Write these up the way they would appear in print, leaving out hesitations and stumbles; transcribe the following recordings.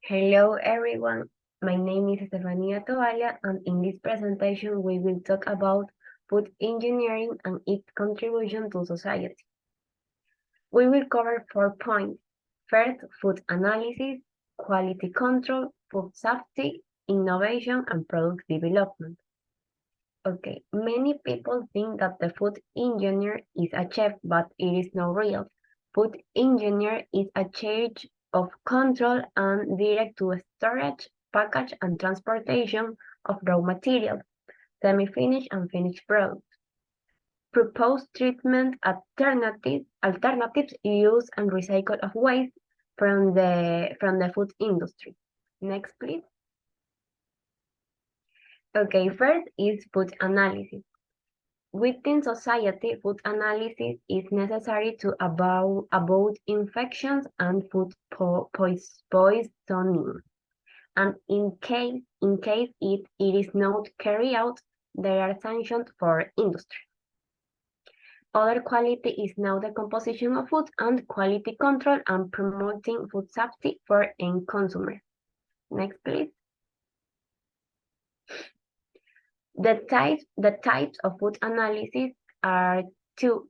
Hello everyone, my name is Estefania Tovalia and in this presentation we will talk about food engineering and its contribution to society. We will cover 4 points. First, food analysis, quality control, food safety, innovation and product development. Okay, many people think that the food engineer is a chef, but it is not real. Food engineer is a charge of control and direct to storage, package, and transportation of raw materials, semi-finished and finished products. Propose treatment alternatives use and recycle of waste from the food industry. Next, please. Okay, first is food analysis. Within society, food analysis is necessary to avoid infections and food poisoning. And in case it is not carried out, there are sanctions for industry. Other quality is now the composition of food and quality control and promoting food safety for end consumer. Next, please. The types of food analysis are two: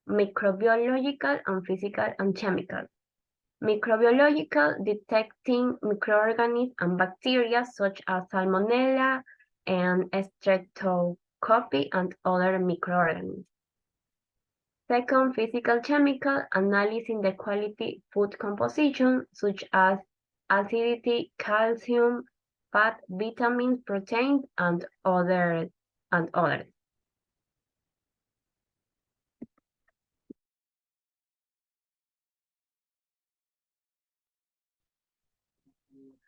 microbiological and physical and chemical. Microbiological, detecting microorganisms and bacteria such as Salmonella and Streptococcus and other microorganisms. Second, physical chemical, analyzing the quality food composition such as acidity, calcium, fat, vitamins, proteins, and others.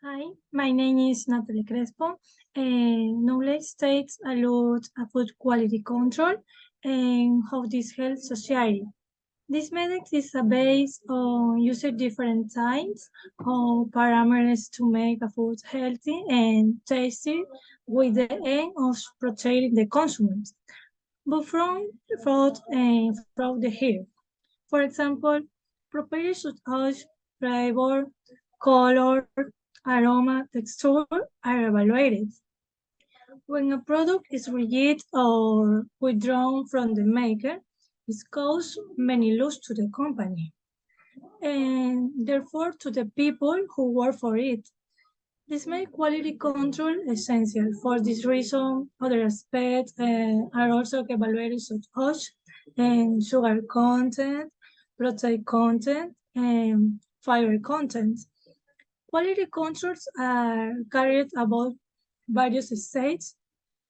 Hi, my name is Natalie Crespo. Knowledge takes a lot of food quality control and how this helps society. This method is based on using different types of parameters to make a food healthy and tasty with the aim of protecting the consumers, but from fraud and from the hair. For example, properties such as flavor, color, aroma, texture are evaluated. When a product is rejected or withdrawn from the maker, it causes many loss to the company and therefore to the people who work for it. This makes quality control essential. For this reason, other aspects are also evaluated such as sugar content, protein content, and fiber content. Quality controls are carried about various states,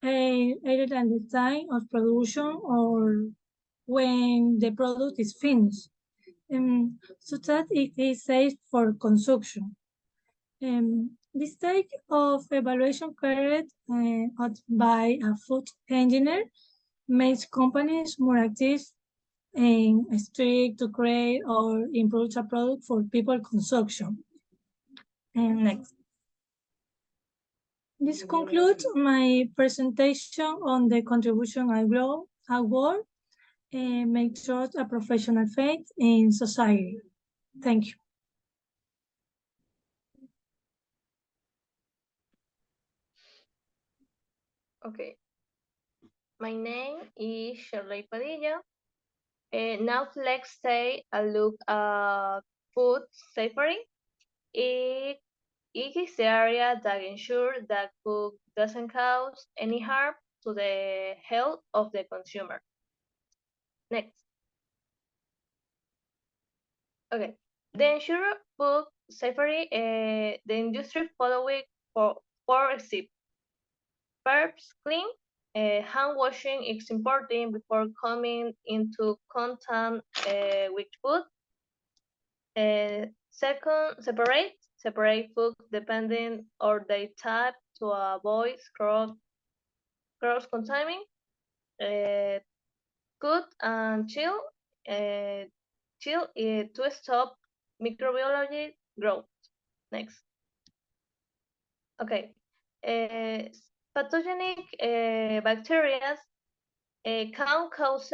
either at the time of production or when the product is finished, so that it is safe for consumption. This type of evaluation carried out by a food engineer makes companies more active and strict to create or improve a product for people consumption. And next. This concludes my presentation on the contribution award and make sure a professional faith in society. Thank you. Okay. My name is Shirley Padilla. Now let's take a look at food safety. It is the area that ensures that food doesn't cause any harm to the health of the consumer. Next. Okay. The ensure food safety, the industry following four steps. First, clean. Hand washing is important before coming into contact with food. Second, separate food depending on their type to avoid cross contamination. Cook and chill to stop microbiology growth. Next. Okay. Pathogenic bacteria can cause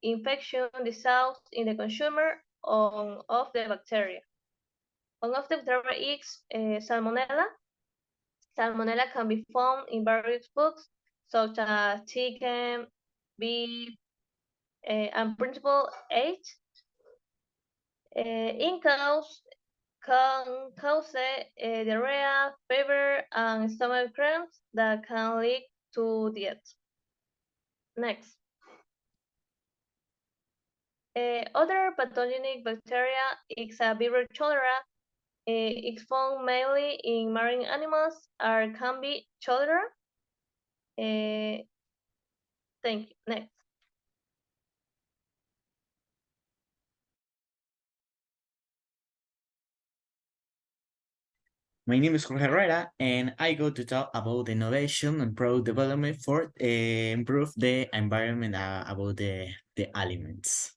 infection, disease in the consumer of the bacteria. One of the driver is salmonella. Salmonella can be found in various foods such as chicken, beef, and principal eggs. In cows, can cause diarrhea, fever, and stomach cramps that can lead to death. Next. Other pathogenic bacteria is a Vibrio cholera. It's found mainly in marine animals or can be cholera. Thank you. Next. My name is Jorge Herrera, and I go to talk about innovation and product development for improve the environment about the aliments.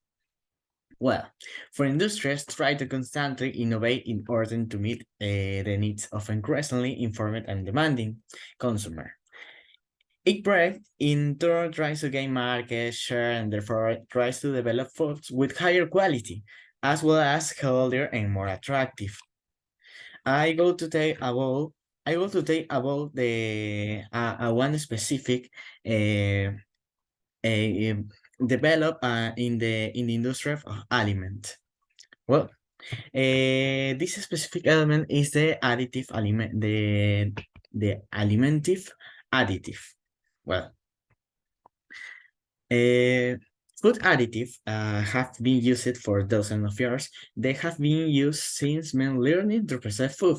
Well, for industries, try to constantly innovate in order to meet the needs of increasingly informed and demanding consumer. Each brand in turn tries to gain market share and therefore tries to develop foods with higher quality, as well as healthier and more attractive. I go to take about the one specific develop in the industry of aliment. Well, this specific element is the additive element, the alimentive additive. Well, food additive have been used for dozens of years. They have been used since men learning to preserve food.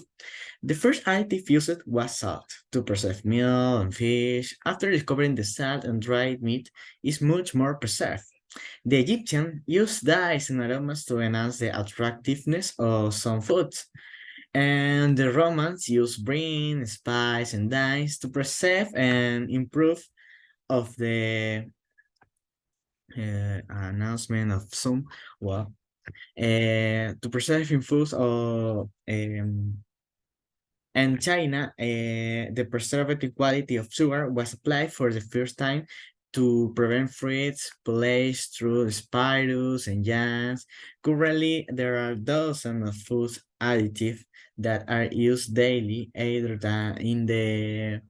The first additive used was salt to preserve meat and fish. After discovering the salt and dried meat is much more preserved. The Egyptians used dyes and aromas to enhance the attractiveness of some foods. And the Romans used brine, spice, and dyes to preserve and improve of the announcement of some, well, to preserve in foods of and China, the preservative quality of sugar was applied for the first time to prevent fruits placed through the spirus and jams. Currently, there are dozens of food additives that are used daily, either in the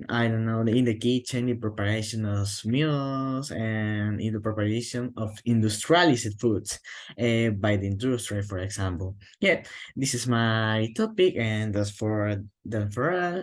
in the kitchen, in preparation of meals, and in the preparation of industrialized foods by the industry, for example. Yeah, this is my topic, and that's for all.